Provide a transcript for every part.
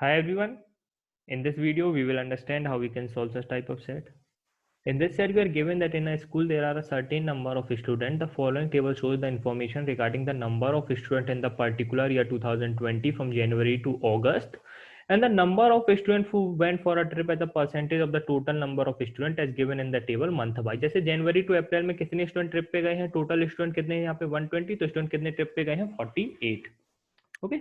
Hi everyone. In this video, we will understand how we can solve such type of set. In this set, we are given that in a school there are a certain number of students. The following table shows the information regarding the number of students in the particular year 2020 from January to August, and the number of students who went for a trip as a percentage of the total number of students as given in the table month by. जैसे जनवरी to April में कितने student trip पे गए हैं, total student कितने हैं यहाँ पे 120, तो स्टूडेंट कितने ट्रिप पे गए हैं 48. ओके.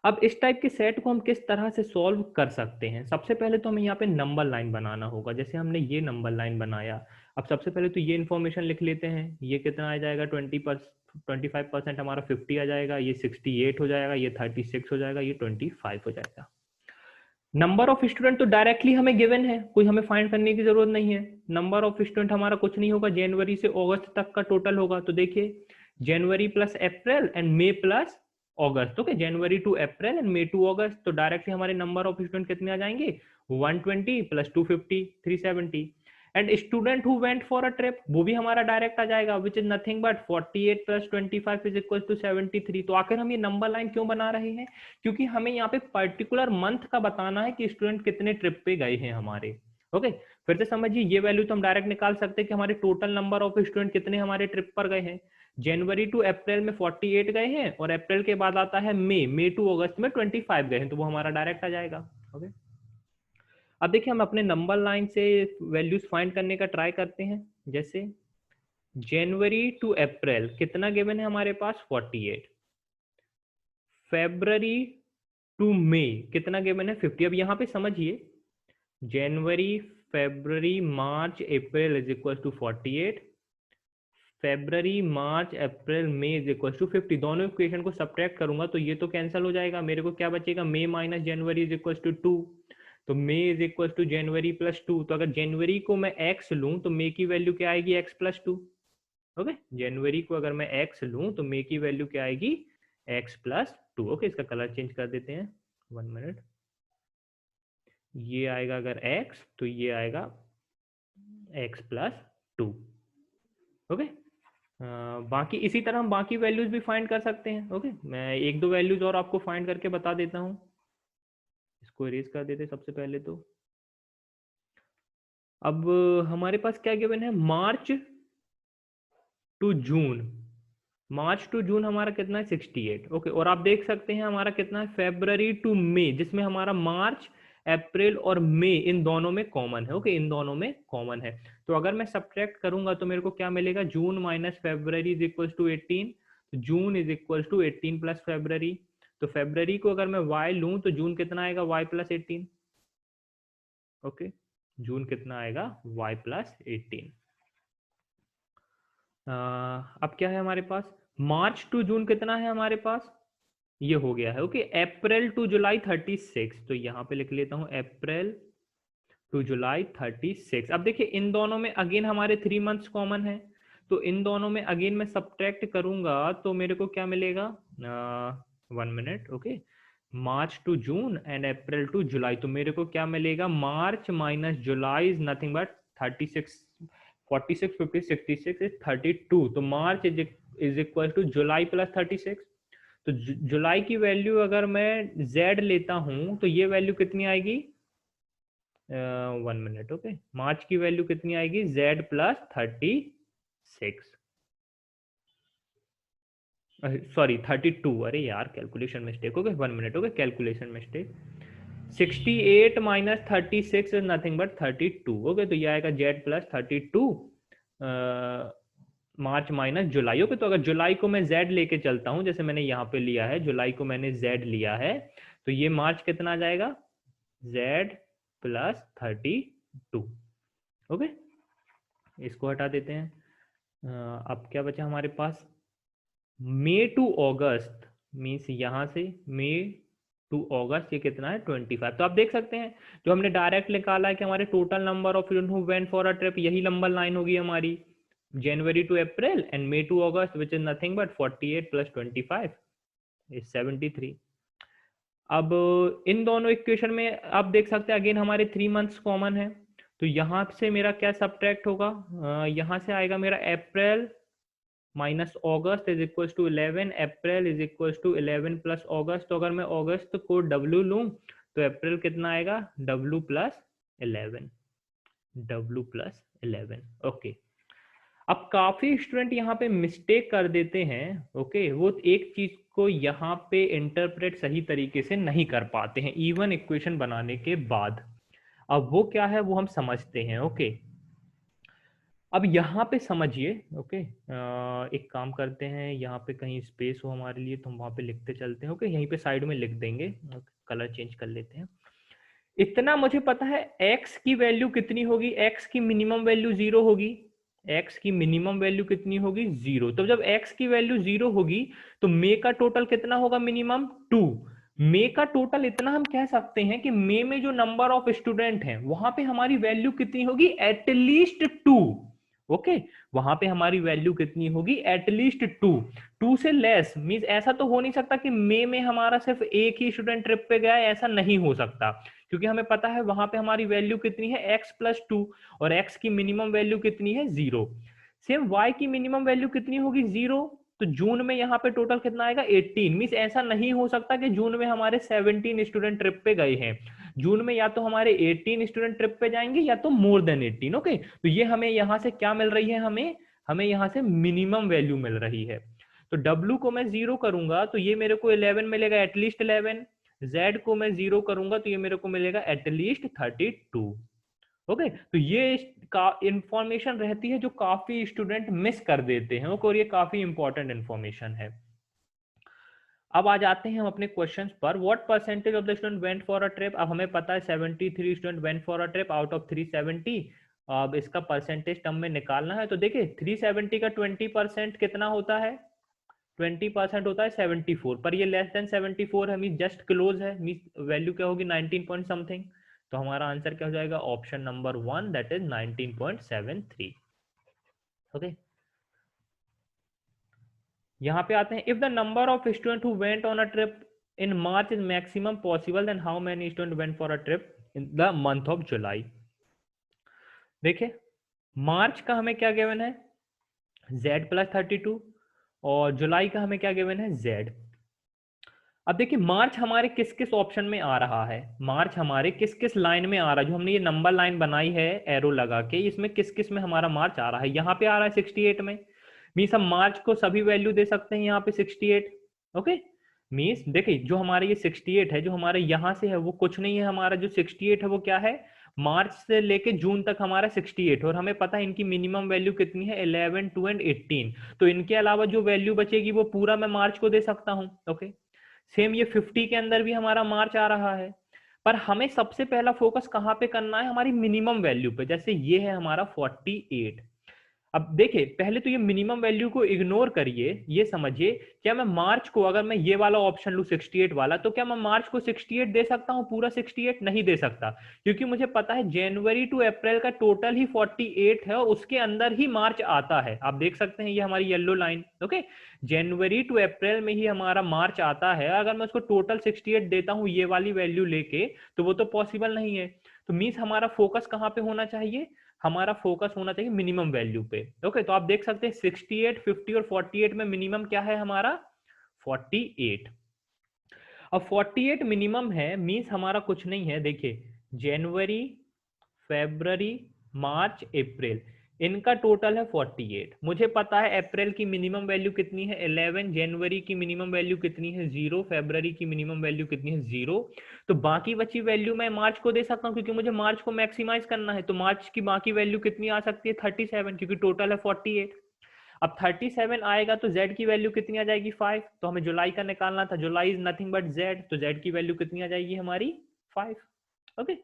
अब इस टाइप के सेट को हम किस तरह से सॉल्व कर सकते हैं? सबसे पहले तो हमें यहाँ पे नंबर लाइन बनाना होगा। जैसे हमने ये नंबर लाइन बनाया, अब सबसे पहले तो ये इन्फॉर्मेशन लिख लेते हैं। ये कितना आ जाएगा 25% हमारा 50 आ जाएगा, ये 68 हो जाएगा, ये 36 हो जाएगा, ये 25 हो जाएगा। नंबर ऑफ स्टूडेंट तो डायरेक्टली हमें गिवन है, कोई हमें फाइंड करने की जरूरत नहीं है। नंबर ऑफ स्टूडेंट हमारा कुछ नहीं होगा, जनवरी से अगस्त तक का टोटल होगा। तो देखिए January plus April and May plus August. Okay, January to April and May to August, तो डायरेक्टली हमारे नंबर ऑफ स्टूडेंट कितने आ जाएंगे 120 plus 250 370। And student who went for a trip, वो भी हमारा डायरेक्ट आ जाएगा, which is nothing but 48 plus 25 is equal to 73। तो आखिर हम ये नंबर लाइन क्यों बना रहे हैं? क्योंकि हमें यहाँ पे पर्टिकुलर मंथ का बताना है कि स्टूडेंट कितने ट्रिप पे गए हैं हमारे। ओके, फिर से समझिए, ये वैल्यू तो हम डायरेक्ट निकाल सकते हैं कि हमारे टोटल नंबर ऑफ स्टूडेंट कितने हमारे ट्रिप पर गए हैं। जनवरी टू अप्रैल में 48 गए हैं, और अप्रैल के बाद आता है मे टू अगस्त में 25 गए हैं, तो वो हमारा डायरेक्ट आ जाएगा। ओके, अब देखिए हम अपने नंबर लाइन से वैल्यूज फाइंड करने का ट्राई करते हैं। जैसे जनवरी टू अप्रैल कितना गिवन है हमारे पास 48, फेब्रवरी टू मई कितना गिवन है 50। अब यहाँ पे समझिए, January February March April is equal to 48, February March April May is equal to 50। दोनों इक्वेशन को सब्ट्रैक्ट करूंगा तो ये तो कैंसिल हो जाएगा, मेरे को क्या बचेगा May minus January is equal to 2। तो May is equal to January plus 2। तो अगर जनवरी को मैं x लूं तो मई की वैल्यू क्या आएगी x प्लस 2। ओके, जनवरी को अगर मैं x लूं तो मई की वैल्यू क्या आएगी x प्लस 2। ओके, इसका कलर चेंज कर देते हैं, 1 मिनट। ये आएगा अगर x तो ये आएगा x प्लस 2। ओके, बाकी इसी तरह हम बाकी वैल्यूज भी फाइंड कर सकते हैं। ओके, मैं एक दो वैल्यूज और आपको फाइंड करके बता देता हूँ। इसको इरेज कर देते सबसे पहले तो। अब हमारे पास क्या गिवन है, मार्च टू जून। मार्च टू जून हमारा कितना है 68। ओके, और आप देख सकते हैं हमारा कितना है फेब्रवरी टू मई, जिसमें हमारा मार्च अप्रैल और मई इन दोनों में कॉमन है। ओके, इन दोनों में कॉमन है। तो अगर मैं सब्ट्रैक्ट करूंगा तो मेरे को क्या मिलेगा, June minus February is equal to 18। तो June is equal to 18 plus February. तो फेब्रवरी को अगर मैं y लूं तो जून कितना आएगा y प्लस 18। ओके, जून कितना आएगा y प्लस 18। अब क्या है हमारे पास, मार्च टू जून कितना है हमारे पास, ये हो गया है। ओके, अप्रैल टू जुलाई 36। तो यहां पे लिख लेता हूं अप्रैल टू जुलाई 36। अब देखिए इन दोनों में अगेन हमारे 3 मंथ्स कॉमन है, तो इन दोनों में अगेन मैं सब्ट्रैक्ट करूंगा तो मेरे को क्या मिलेगा, 1 minute. Okay, March to June and April to July, तो मेरे को क्या मिलेगा, March minus July is nothing but 36। 46 50 66 is 32। तो March is equal to July plus 36। तो जुलाई की वैल्यू अगर मैं z लेता हूं तो ये वैल्यू कितनी आएगी, 1 मिनट। ओके, मार्च की वैल्यू कितनी आएगी z प्लस 36, सॉरी 32। अरे यार calculation mistake. Okay, 1 minute. Okay, calculation mistake. 68 minus 36 is nothing but 32। Okay, तो ये आएगा z प्लस 32 मार्च माइनस जुलाई। ओके, तो अगर जुलाई को मैं z लेके चलता हूं, जैसे मैंने यहाँ पे लिया है, जुलाई को मैंने z लिया है, तो ये मार्च कितना आ जाएगा z प्लस 32। ओके, इसको हटा देते हैं। अब क्या बचा हमारे पास, मई टू अगस्त, मीन्स यहाँ से मई टू अगस्त ये कितना है 25। तो आप देख सकते हैं जो हमने डायरेक्ट निकाला है कि हमारे total number of student who went for a trip, यही नंबर लाइन होगी हमारी, January to April and May to August, which is nothing but 48 plus 25 is 73। अब इन दोनों इक्वेशन में आप देख सकते हैं अगेन हमारे 3 मंथ्स कॉमन है, तो यहाँ से मेरा क्या सब्ट्रैक्ट होगा, यहाँ से आएगा मेरा April minus August is equal to 11, April is equal to 11 plus August. तो अगर मैं अगस्त को W लूं तो अप्रैल कितना आएगा, W plus 11, W plus 11। Okay, अब काफी स्टूडेंट यहाँ पे मिस्टेक कर देते हैं। ओके, वो एक चीज को यहाँ पे इंटरप्रेट सही तरीके से नहीं कर पाते हैं इवन इक्वेशन बनाने के बाद। अब वो क्या है वो हम समझते हैं। ओके, अब यहाँ पे समझिए। ओके, एक काम करते हैं, यहाँ पे कहीं स्पेस हो हमारे लिए तो हम वहाँ पे लिखते चलते हैं। ओके, यहीं पे साइड में लिख देंगे, कलर चेंज कर लेते हैं। इतना मुझे पता है x की वैल्यू कितनी होगी, x की मिनिमम वैल्यू 0 होगी। x की मिनिमम वैल्यू कितनी होगी, 0। तो जब x की वैल्यू 0 होगी तो मे का टोटल कितना होगा, मिनिमम 2। मे का टोटल इतना हम कह सकते हैं कि मे में जो नंबर ऑफ स्टूडेंट हैं वहां पे हमारी वैल्यू कितनी होगी, एटलीस्ट 2। ओके, वहां पे हमारी वैल्यू कितनी होगी, एटलीस्ट 2। 2 से लेस मींस ऐसा तो हो नहीं सकता कि मे में हमारा सिर्फ एक ही स्टूडेंट ट्रिप पे गया है, ऐसा नहीं हो सकता, क्योंकि हमें पता है वहां पे हमारी वैल्यू कितनी है, x प्लस 2, और x की मिनिमम वैल्यू कितनी है, 0। सेम y की मिनिमम वैल्यू कितनी होगी, 0। तो जून में यहाँ पे टोटल कितना आएगा, 18। मींस ऐसा नहीं हो सकता कि जून में हमारे 17 स्टूडेंट ट्रिप पे गए हैं। जून में या तो हमारे 18 स्टूडेंट ट्रिप पे जाएंगे या तो मोर देन 18। ओके, तो ये हमें यहाँ से क्या मिल रही है, हमें हमें यहाँ से मिनिमम वैल्यू मिल रही है। तो W को मैं 0 करूंगा तो ये मेरे को 11 मिलेगा, एटलीस्ट 11। Z को मैं 0 करूंगा तो ये मेरे को मिलेगा एटलीस्ट 32। ओके, तो ये का इंफॉर्मेशन रहती है जो काफी स्टूडेंट मिस कर देते हैं, और ये काफी इंपॉर्टेंट इंफॉर्मेशन है। अब आ जाते हैं हम अपने क्वेश्चंस पर। What percentage of the student went for a trip. अब हमें पता है 73 student went for a trip out of 370। अब इसका परसेंटेज टर्म में निकालना है। तो देखिए 370 का 20% कितना होता है, 20% होता है 74, पर ये लेस देन 74 है, मीन जस्ट क्लोज है, मीन वैल्यू क्या होगी, 19 पॉइंट समथिंग। तो हमारा आंसर क्या हो जाएगा, option number 1, that is 19.73। Okay, यहाँ पे आते हैं, if the number of student who went on a trip in March is maximum possible, then how many student went for a trip in the month of July. देखिए March का हमें क्या given है, z plus 32, और जुलाई का हमें क्या given है, z। अब देखिए मार्च हमारे किस किस ऑप्शन में आ रहा है, मार्च हमारे किस किस लाइन में आ रहा है, जो हमने ये नंबर लाइन बनाई है एरो लगा के, इसमें किस किस में हमारा मार्च आ रहा है, यहाँ पे आ रहा है 68 में। मीन्स हम मार्च को सभी वैल्यू दे सकते हैं यहाँ पे 68। ओके, मीन्स देखिए जो हमारे ये 68 है, जो हमारे यहाँ से है वो कुछ नहीं है, हमारा जो 68 है वो क्या है, मार्च से लेके जून तक हमारा 68, और हमें पता है इनकी मिनिमम वैल्यू कितनी है, 11, 2 एंड 18। तो इनके अलावा जो वैल्यू बचेगी वो पूरा मैं मार्च को दे सकता हूँ। ओके, सेम ये 50 के अंदर भी हमारा मार्च आ रहा है, पर हमें सबसे पहला फोकस कहां पे करना है, हमारी मिनिमम वैल्यू पे। जैसे ये है हमारा 48। अब देखिए पहले तो ये मिनिमम वैल्यू को इग्नोर करिए, ये समझिए क्या मैं मार्च को, अगर मैं ये वाला ऑप्शन लूं 68 वाला, तो क्या मैं मार्च को 68 दे सकता हूं, पूरा 68 नहीं दे सकता, क्योंकि मुझे पता है जनवरी टू अप्रैल का टोटल ही 48 है और उसके अंदर ही मार्च आता है। आप देख सकते हैं ये हमारी yellow line. Okay, January to April में ही हमारा मार्च आता है, अगर मैं उसको टोटल 68 देता हूं ये वाली वैल्यू लेके, तो वो तो पॉसिबल नहीं है। तो मीन्स हमारा फोकस कहां पे होना चाहिए, हमारा फोकस होना चाहिए मिनिमम वैल्यू पे। ओके, तो आप देख सकते हैं 68, 50 और 48 में मिनिमम क्या है हमारा, 48। अब 48 मिनिमम है, मींस हमारा कुछ नहीं है। देखिए जनवरी, फेब्रवरी, मार्च, अप्रैल, इनका टोटल है 48। मुझे पता है अप्रैल की मिनिमम वैल्यू कितनी है, 11। जनवरी की मिनिमम वैल्यू कितनी है, 0। फेब्रवरी की मिनिमम वैल्यू कितनी है, 0। तो बाकी बची वैल्यू मैं मार्च को दे सकता हूँ, क्योंकि मुझे मार्च को मैक्सिमाइज करना है। तो मार्च की बाकी वैल्यू कितनी आ सकती है, 37, क्योंकि टोटल है 48। अब 37 आएगा तो z की वैल्यू कितनी आ जाएगी, 5। तो हमें जुलाई का निकालना था, जुलाई इज नथिंग बट z, तो z की वैल्यू कितनी आ जाएगी हमारी, 5। ओके,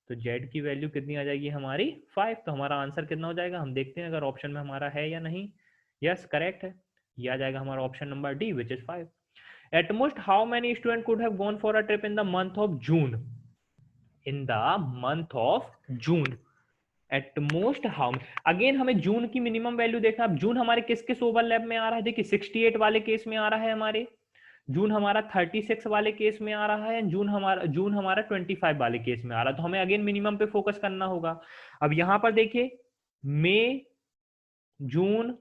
तो z की वैल्यू कितनी आ जाएगी हमारी, 5। तो हमारा आंसर कितना हो जाएगा, हम देखते हैं अगर ऑप्शन में हमारा है या नहीं। यस करेक्ट है, ये आ जाएगा हमारा option number D which is 5। Eight most how many student could have gone for a trip in the month of June, in the month of June eight most how. Again हमें जून की minimum value देखना। अब जून हमारे किस किस overlap में आ रहा है, देखिए 68 वाले केस में आ रहा है हमारे, जून हमारा 36 वाले केस में आ रहा है, जून हमारा 25 वाले केस में आ रहा है। तो हमें अगेन मिनिमम पे फोकस करना होगा। अब यहां पर देखिए मई, जून,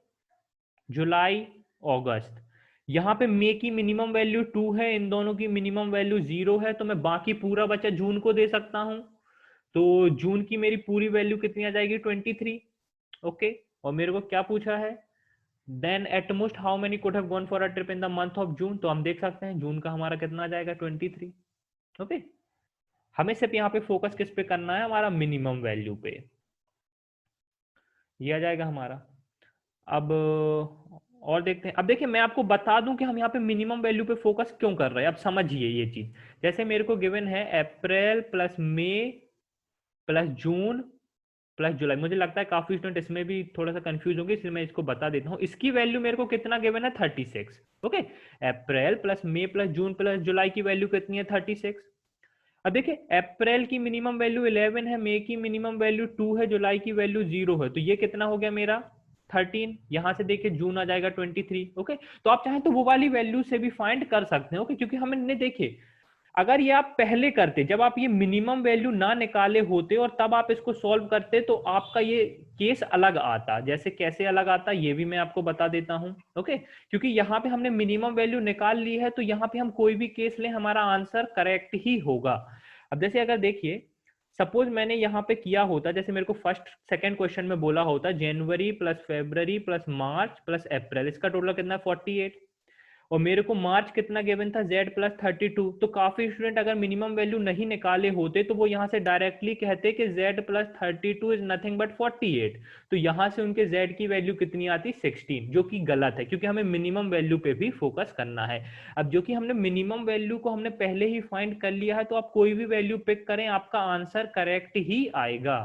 जुलाई, अगस्त। यहाँ पे मई की मिनिमम वैल्यू 2 है, इन दोनों की मिनिमम वैल्यू 0 है, तो मैं बाकी पूरा बचा जून को दे सकता हूँ। तो जून की मेरी पूरी वैल्यू कितनी आ जाएगी, 23। ओके, और मेरे को क्या पूछा है, then at most how many could have gone for a trip in the month of June, तो हम देख सकते हैं जून का हमारा कितना आ जाएगा, 23। ओके, हमें सिर्फ यहाँ पे फोकस किस पे करना है, हमारा मिनिमम वैल्यू पे, ये आ जाएगा हमारा। अब और देखते हैं। अब देखिए मैं आपको बता दूं कि हम यहाँ पे मिनिमम वैल्यू पे फोकस क्यों कर रहे हैं, अब समझिए ये चीज। जैसे मेरे को गिवन है अप्रैल प्लस मई प्लस जून प्लस जुलाई, मुझे लगता है काफी स्टूडेंट इसमें भी थोड़ा सा कंफ्यूज होंगे, इसलिए मैं इसको बता देता हूँ। इसकी वैल्यू मेरे को कितना गिवन है, 36। ओके, अप्रैल प्लस मई प्लस जून प्लस जुलाई की वैल्यू कितनी है, 36। अब देखिए अप्रैल की मिनिमम वैल्यू 11 है, मई की मिनिमम वैल्यू 2 है, जुलाई की वैल्यू 0 है, तो ये कितना हो गया मेरा, 13। यहां से देखिए जून आ जाएगा 23। ओके, तो आप चाहें तो वो वाली वैल्यू से भी फाइंड कर सकते हैं। ओके, क्योंकि हमने देखिए अगर ये आप पहले करते, जब आप ये मिनिमम वैल्यू ना निकाले होते और तब आप इसको सॉल्व करते, तो आपका ये केस अलग आता। जैसे कैसे अलग आता ये भी मैं आपको बता देता हूं। ओके, क्योंकि यहाँ पे हमने मिनिमम वैल्यू निकाल ली है, तो यहाँ पे हम कोई भी केस लें हमारा आंसर करेक्ट ही होगा। अब जैसे अगर देखिए सपोज मैंने यहाँ पे किया होता, जैसे मेरे को फर्स्ट सेकंड क्वेश्चन में बोला होता जनवरी प्लस फेब्रवरी प्लस मार्च प्लस अप्रैल, इसका टोटल कितना है, 48। और मेरे को मार्च कितना गिवन था, z प्लस 32। तो काफी स्टूडेंट अगर मिनिमम वैल्यू नहीं निकाले होते तो वो यहाँ से डायरेक्टली कहते कि z plus 32 is nothing but 48। तो यहाँ से उनके z की वैल्यू कितनी आती, 16, जो कि गलत है, क्योंकि हमें मिनिमम वैल्यू पे भी फोकस करना है। अब जो कि हमने मिनिमम वैल्यू को हमने पहले ही फाइंड कर लिया है, तो आप कोई भी वैल्यू पिक करें आपका आंसर करेक्ट ही आएगा।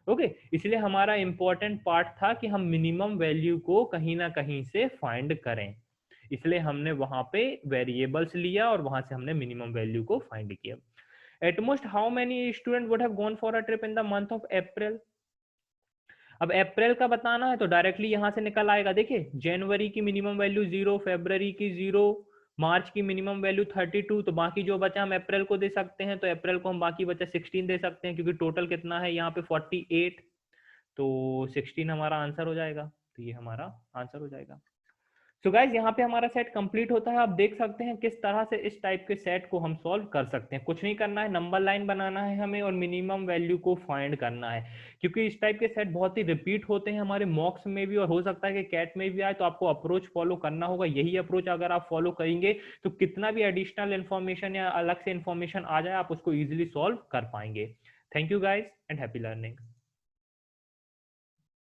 ओके, इसलिए हमारा इंपॉर्टेंट पार्ट था कि हम मिनिमम वैल्यू को कहीं ना कहीं से फाइंड करें, इसलिए हमने वहां पे वेरिएबल्स लिया और वहां से हमने मिनिमम वैल्यू को फाइंड किया। At most how many student would have gone for a trip in the month of April. अब अप्रैल का बताना है तो डायरेक्टली यहां से निकल आएगा। देखिए जनवरी की मिनिमम वैल्यू 0, फेब्रवरी की 0, मार्च की मिनिमम वैल्यू 32, तो बाकी जो बचा हम अप्रैल को दे सकते हैं, तो अप्रैल को हम बाकी बचा 16 दे सकते हैं, क्योंकि टोटल कितना है यहाँ पे 48, तो 16 हमारा आंसर हो जाएगा। तो ये हमारा आंसर हो जाएगा। सो गाइज यहाँ पे हमारा सेट कंप्लीट होता है। आप देख सकते हैं किस तरह से इस टाइप के सेट को हम सॉल्व कर सकते हैं। कुछ नहीं करना है, नंबर लाइन बनाना है हमें और मिनिमम वैल्यू को फाइंड करना है, क्योंकि इस टाइप के सेट बहुत ही रिपीट होते हैं हमारे मॉक्स में भी, और हो सकता है कि कैट में भी आए। तो आपको अप्रोच फॉलो करना होगा, यही अप्रोच अगर आप फॉलो करेंगे तो कितना भी एडिशनल इन्फॉर्मेशन या अलग से इन्फॉर्मेशन आ जाए आप उसको ईजिली सॉल्व कर पाएंगे। Thank you guys and happy learning.